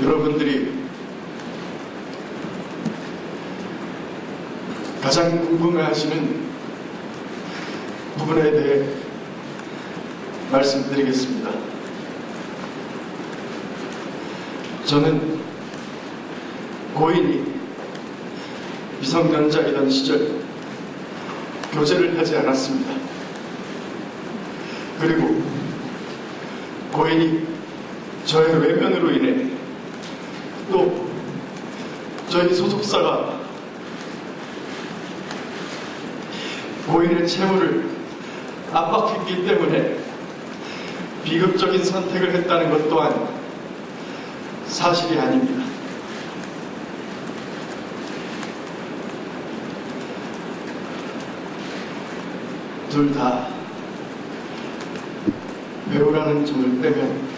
여러분들이 가장 궁금해하시는 부분에 대해 말씀드리겠습니다. 저는 고인이 미성년자이던 시절 교제를 하지 않았습니다. 그리고 고인이 저의 외면으로 인해 또 저희 소속사가 고인의 채무를 압박했기 때문에 비극적인 선택을 했다는 것 또한 사실이 아닙니다. 둘 다 배우라는 점을 빼면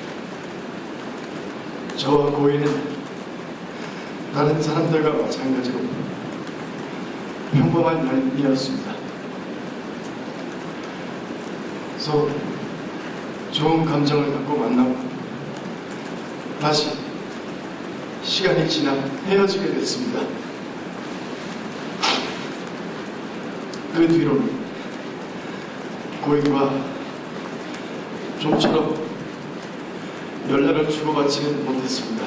저와 고인은 다른 사람들과 마찬가지로 평범한 연인이었습니다. 그래서 좋은 감정을 갖고 만나고 다시 시간이 지나 헤어지게 됐습니다. 그 뒤로는 고인과 좀처럼 연락을 주고받지는 못했습니다.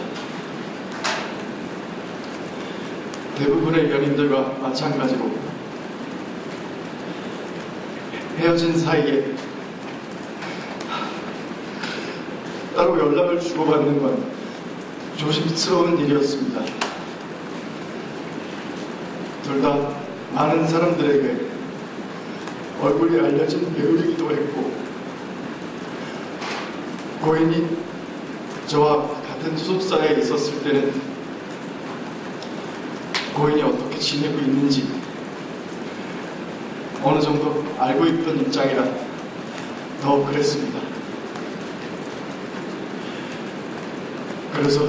대부분의 연인들과 마찬가지로 헤어진 사이에 따로 연락을 주고받는 건 조심스러운 일이었습니다. 둘 다 많은 사람들에게 얼굴이 알려진 배우이기도 했고, 고인이 저와 같은 소속사에 있었을 때는 고인이 어떻게 지내고 있는지 어느 정도 알고 있던 입장이라 더 그랬습니다. 그래서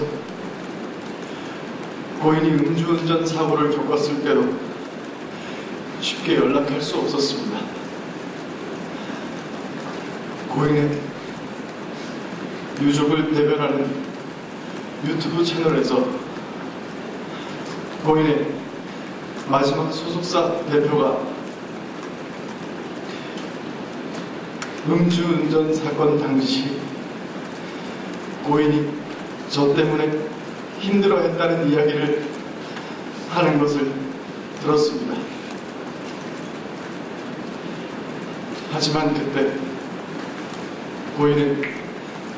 고인이 음주운전 사고를 겪었을 때도 쉽게 연락할 수 없었습니다. 고인은 유족을 대변하는 유튜브 채널에서 고인의 마지막 소속사 대표가 음주운전 사건 당시 고인이 저 때문에 힘들어했다는 이야기를 하는 것을 들었습니다. 하지만 그때 고인은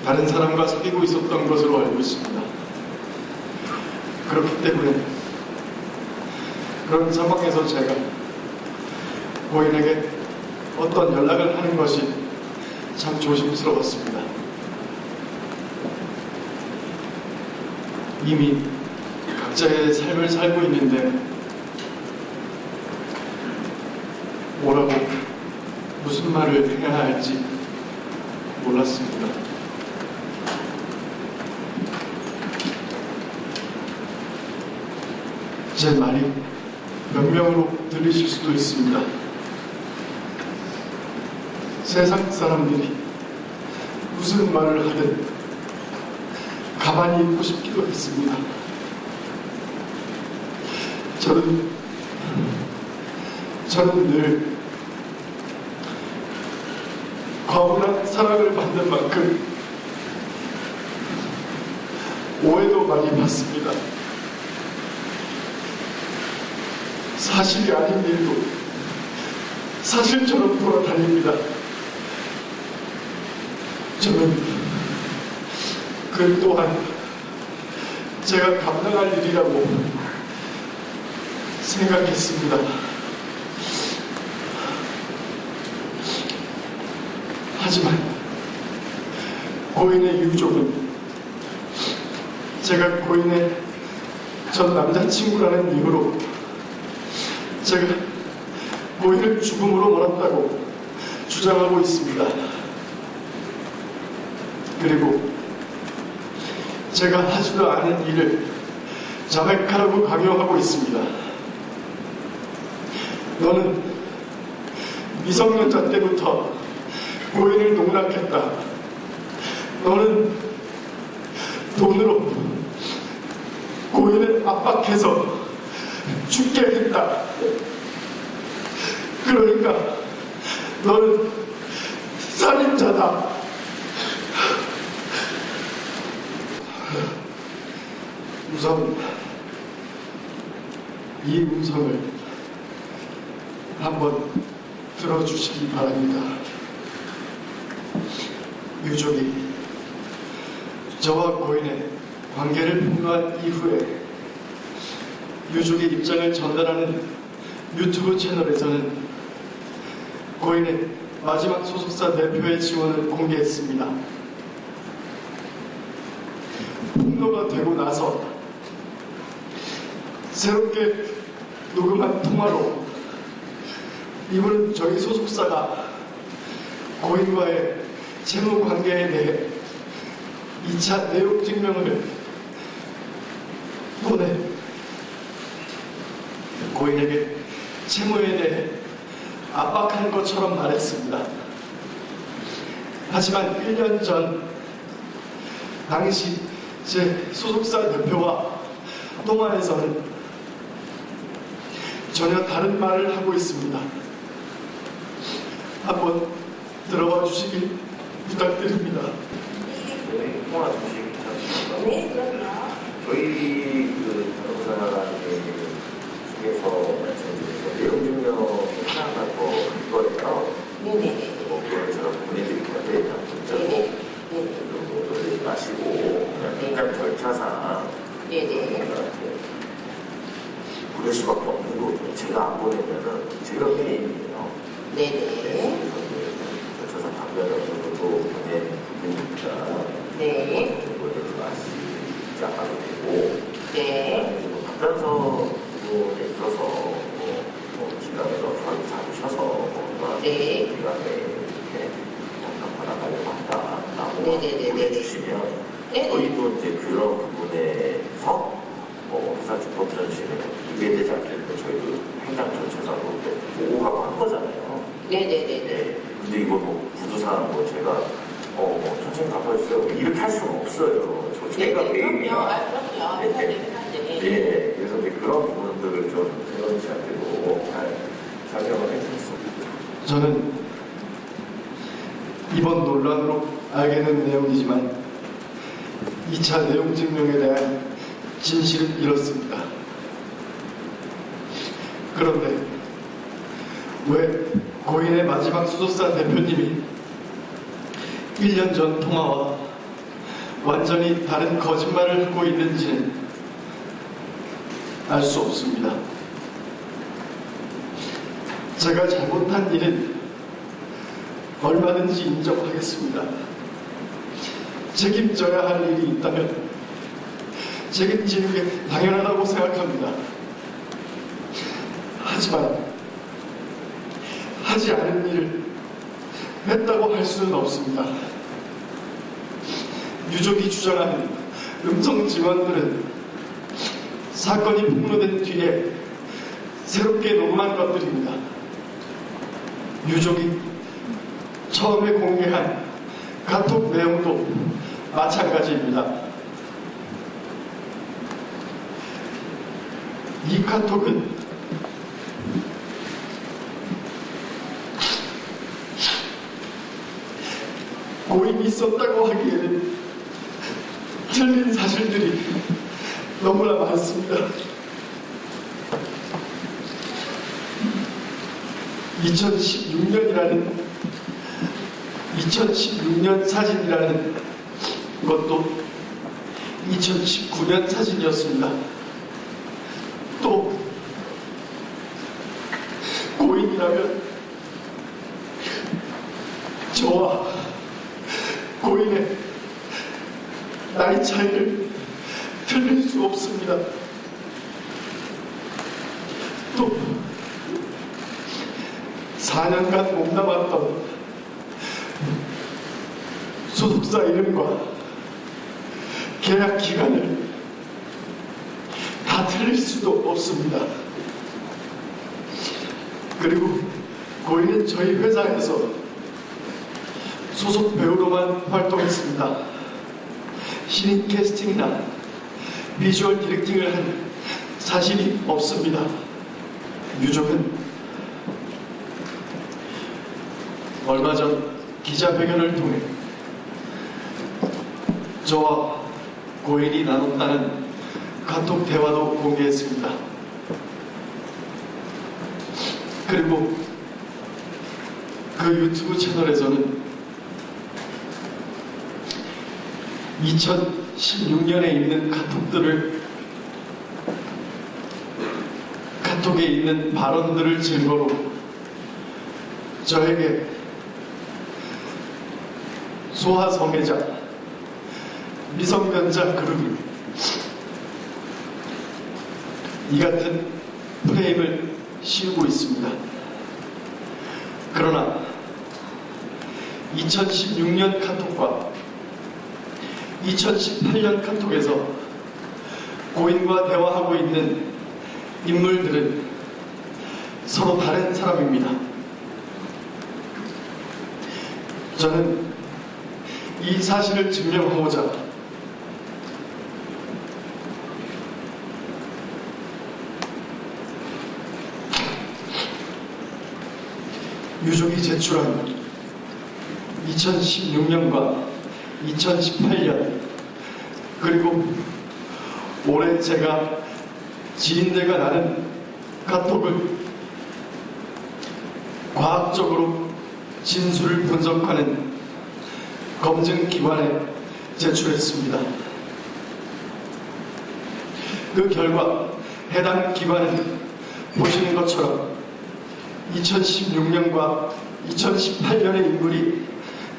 다른 사람과 사귀고 있었던 것으로 알고 있습니다. 그렇기 때문에 그런 상황에서 제가 고인에게 어떤 연락을 하는 것이 참 조심스러웠습니다. 이미 각자의 삶을 살고 있는데 뭐라고 무슨 말을 해야 할지 몰랐습니다. 제 말이 변명으로 들리실 수도 있습니다. 세상 사람들이 무슨 말을 하든 가만히 있고 싶기도 했습니다. 저는 늘 과분한 사랑을 받는 만큼 오해도 많이 받습니다. 사실이 아닌 일도 사실처럼 돌아다닙니다. 저는 그 또한 제가 감당할 일이라고 생각했습니다. 하지만 고인의 유족은 제가 고인의 전 남자친구라는 이유로 제가 고인을 죽음으로 몰았다고 주장하고 있습니다. 그리고 제가 하지도 않은 일을 자백하라고 강요하고 있습니다. 너는 미성년자 때부터 고인을 농락했다. 너는 돈으로 고인을 압박해서 죽게 했다. 그러니까 너는 살인자다. 우선 이 음성을 한번 들어주시기 바랍니다. 유족이 저와 고인의 관계를 폭로한 이후에 유족의 입장을 전달하는 유튜브 채널에서는 고인의 마지막 소속사 대표의 지원을 공개했습니다. 폭로가 되고 나서 새롭게 녹음한 통화로 이분은 저희 소속사가 고인과의 채무 관계에 대해 2차 내용 증명을 보내 고인에게 채무에 대해 압박한 것처럼 말했습니다. 하지만 1년 전 당시 제 소속사 대표와 통화에서는 전혀 다른 말을 하고 있습니다. 한번 들어봐 주시길 부탁드립니다. 네, 통화 주시기 부탁드립니다. 네, 그럼요. 저희 변호사님께서 말씀드린 거 내용 증명 하나가 더 이거예요. 네네. 그걸 제가 보내드릴 건데 그냥 문자로 놀리지 마시고 그냥 일단 절차상 네네. 그럴 수밖에 없는 거고 제가 안 보내면은 제가 개인이에요. 네네. 절차상 답변이 없어서 또 보낸 부분입니다. 네. 놀리지 마시지 않아도 되고 네. 답변서 부분에 있어서 기간에서 저희 잡으셔서 네. 기간에 이렇게 잠깐 받아가려고 한다라고 네네네네. 보내주시면 네네. 저희도 이제 그런 부분에서 회사 주법전심에 이해되지 않겠고 저희도 행정 절차상으로 보고하고 한 거잖아요. 네네네네. 네. 근데 이거 뭐 구두상 제가 천천히 갚아주세요 이렇게 할 수는 없어요. 제가 메인이야. 그럼요. 네. 해야 되긴 하지. 예, 그래서 이제 그런 부분들을 좀 세원 씨한테도 잘 설명을 해주셨습니다. 저는 이번 논란으로 알게 된 내용이지만 2차 내용 증명에 대한 진실은 이렇습니다. 그런데 왜 고인의 마지막 소속사 대표님이 1년 전 통화와 완전히 다른 거짓말을 하고 있는지는 알 수 없습니다. 제가 잘못한 일은 얼마든지 인정하겠습니다. 책임져야 할 일이 있다면 책임지는 게 당연하다고 생각합니다. 하지만 하지 않은 일을 했다고 할 수는 없습니다. 유족이 주장하는 음성 증언들은 사건이 폭로된 뒤에 새롭게 녹음한 것들입니다. 유족이 처음에 공개한 카톡 내용도 마찬가지입니다. 이 카톡은 고인이 썼다고 하기에는 틀린 사실들이 너무나 많습니다. 2016년 사진이라는 것도 2019년 사진이었습니다. 또 고인이라면 저와 고인의 나이 차이를 틀릴 수 없습니다. 또 4년간 몸담았던 소속사 이름과 계약 기간을 다 틀릴 수도 없습니다. 그리고 고인은 저희 회사에서 소속 배우로만 활동했습니다. 신인 캐스팅이나 비주얼 디렉팅을 한 사실이 없습니다. 유족은 얼마 전 기자회견을 통해 저와 고인이 나눴다는 카톡 대화도 공개했습니다. 그리고 그 유튜브 채널에서는 2016년에 있는 카톡에 있는 발언들을 증거로 저에게 소아성애자, 미성년자 그룹이 이 같은 프레임을 씌우고 있습니다. 그러나 2016년 카톡과 2018년 카톡에서 고인과 대화하고 있는 인물들은 서로 다른 사람입니다. 저는 이 사실을 증명하고자 유족이 제출한 2016년과 2018년 그리고 올해 제가 지인들과 나눈 카톡을 과학적으로 진술을 분석하는 검증기관에 제출했습니다. 그 결과 해당 기관은 보시는 것처럼 2016년과 2018년의 인물이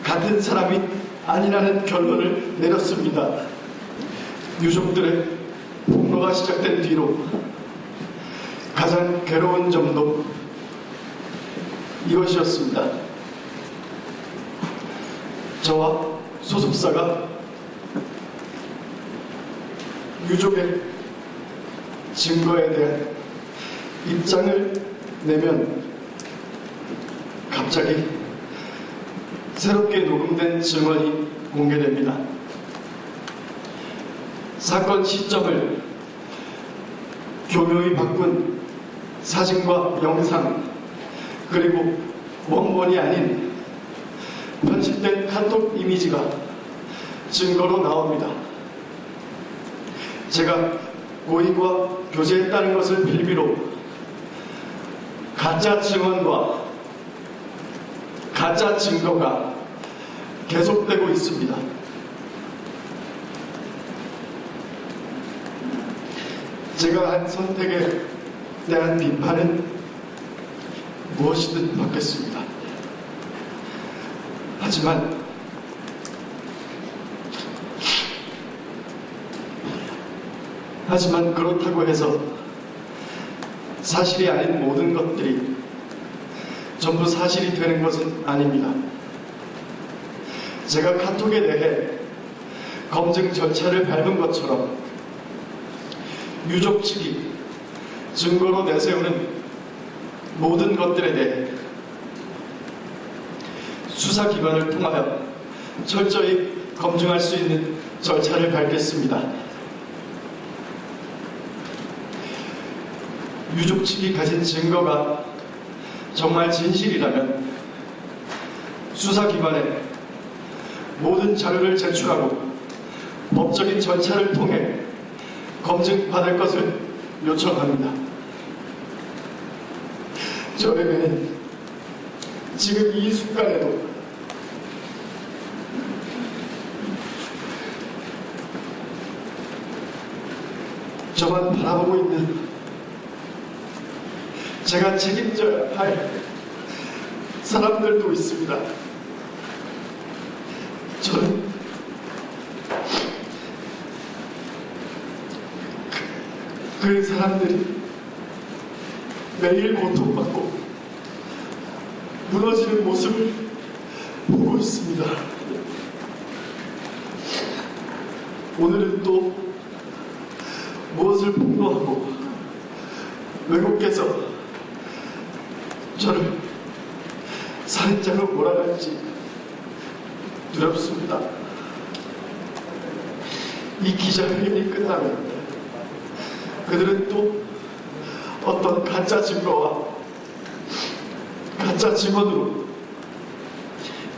같은 사람이 아니라는 결론을 내렸습니다. 유족들의 폭로가 시작된 뒤로 가장 괴로운 점도 이것이었습니다. 저와 소속사가 유족의 증거에 대한 입장을 내면 갑자기 새롭게 녹음된 증언이 공개됩니다. 사건 시점을 교묘히 바꾼 사진과 영상 그리고 원본이 아닌 편집된 카톡 이미지가 증거로 나옵니다. 제가 고인과 교제했다는 것을 빌미로 가짜 증언과 가짜 증거가 계속되고 있습니다. 제가 한 선택에 대한 비판은 무엇이든 받겠습니다. 하지만 그렇다고 해서 사실이 아닌 모든 것들이 전부 사실이 되는 것은 아닙니다. 제가 카톡에 대해 검증 절차를 밟은 것처럼 유족 측이 증거로 내세우는 모든 것들에 대해 수사기관을 통하여 철저히 검증할 수 있는 절차를 밟겠습니다. 유족 측이 가진 증거가 정말 진실이라면 수사기관에 모든 자료를 제출하고 법적인 절차를 통해 검증받을 것을 요청합니다. 저에게는 지금 이 순간에도 저만 바라보고 있는 제가 책임져야 할 사람들도 있습니다. 저는 그 사람들이 매일 고통받고 무너지는 모습을 보고 있습니다. 오늘은 또 무엇을 폭로하고 외국에서 저를 살인자로 몰아갈지 두렵습니다. 이 기자회견이 끝나면 그들은 또 어떤 가짜 증거와 가짜 증언으로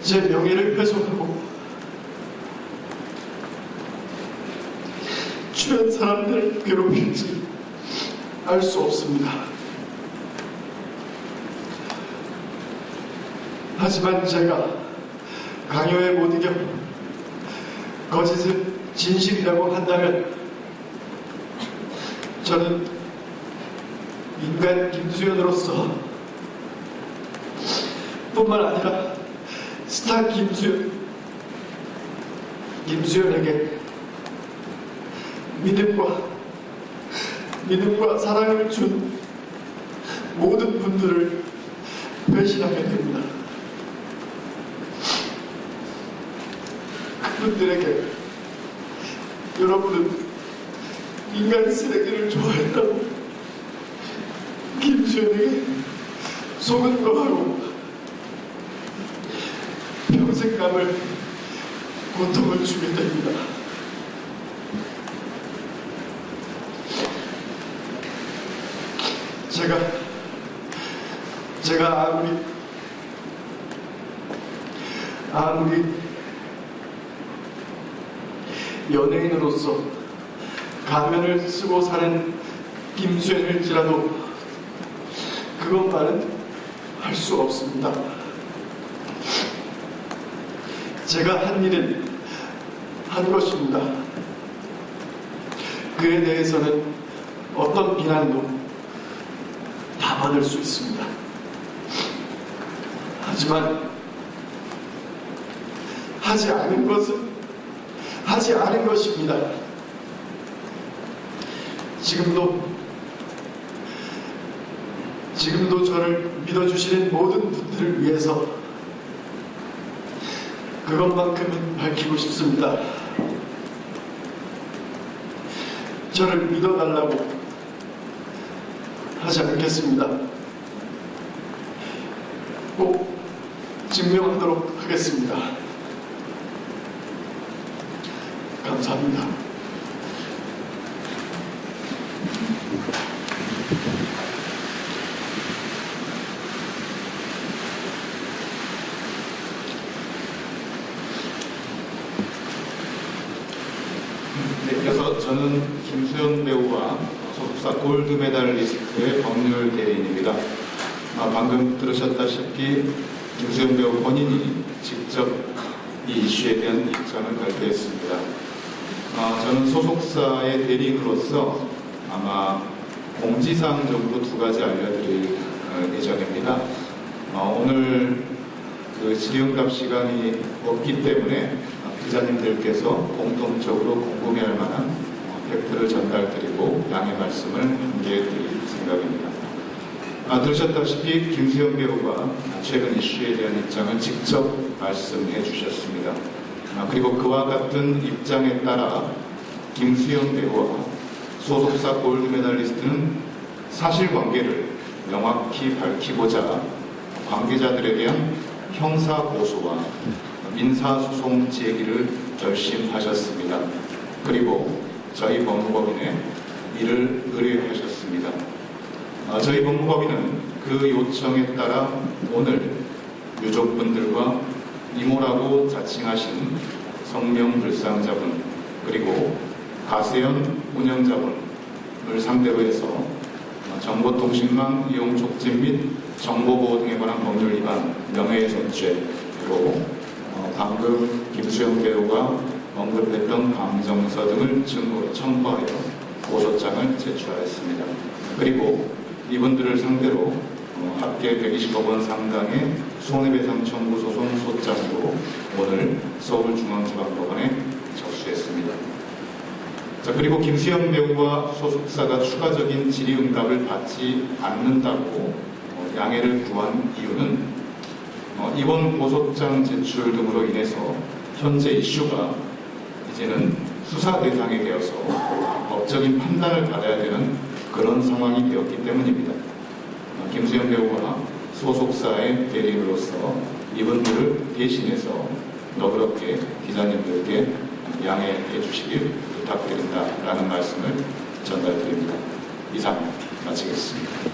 제 명예를 훼손하고 주변 사람들을 괴롭힐지 알 수 없습니다. 하지만 제가 강요에 못 이겨 거짓을 진실이라고 한다면 저는 인간 김수현으로서 뿐만 아니라 스타 김수현에게 믿음과 사랑을 준 모든 분들을 배신하게 됩니다. 그분들에게 여러분은 인간 쓰레기를 좋아했다고 김수현에게 속은 거하고 평생 남을 고통을 주게 됩니다. 제가 아무리 연예인으로서 가면을 쓰고 사는 김수현일지라도 그것만은 할 수 없습니다. 제가 한 일은 한 것입니다. 그에 대해서는 어떤 비난도 다 받을 수 있습니다. 하지만 하지 않은 것은 하지 않은 것입니다. 지금도 저를 믿어주시는 모든 분들을 위해서 그것만큼은 밝히고 싶습니다. 저를 믿어달라고 하지 않겠습니다. 꼭 증명하도록 하겠습니다. 감사합니다. 네, 그래서 저는 김수현 배우와 소속사 골드메달리스트의 법률 대리인입니다. 방금 들으셨다시피 김수현 배우 본인이 직접 이 이슈에 대한 입장을 발표했습니다. 저는 소속사의 대리인으로서 아마 공지사항적으로 두 가지 알려드릴 예정입니다. 오늘 그 질의응답 시간이 없기 때문에 기자님들께서 공통적으로 궁금해할 만한 팩트를 전달드리고 양해 말씀을 함께 드릴 생각입니다. 들으셨다시피 김수현 배우가 최근 이슈에 대한 입장을 직접 말씀해 주셨습니다. 그리고 그와 같은 입장에 따라 김수현 배우와 소속사 골드메달리스트는 사실관계를 명확히 밝히고자 관계자들에 대한 형사고소와 민사소송 제기를 결심하셨습니다. 그리고 저희 법무법인에 이를 의뢰하셨습니다. 저희 법무법인은 그 요청에 따라 오늘 유족분들과 이모라고 자칭하신 성명불상자분 그리고 가세현 운영자분을 상대로 해서 정보통신망 이용 촉진 및 정보보호 등에 관한 법률 위반 명예훼손죄로 방금 김수현 배우가 언급했던 감정서 등을 증거로 첨부하여 고소장을 제출하였습니다. 그리고 이분들을 상대로 합계 120억 원 상당의 손해배상 청구 소송 소장으로 오늘 서울중앙지방법원에 접수했습니다. 그리고 김수현 배우와 소속사가 추가적인 질의응답을 받지 않는다고 양해를 구한 이유는 이번 고소장 제출 등으로 인해서 현재 이슈가 이제는 수사 대상이 되어서 법적인 판단을 받아야 되는 그런 상황이 되었기 때문입니다. 김수현 배우가 소속사의 대리인으로서 이분들을 대신해서 너그럽게 기자님들께 양해해 주시길 부탁드린다라는 말씀을 전달드립니다. 이상 마치겠습니다.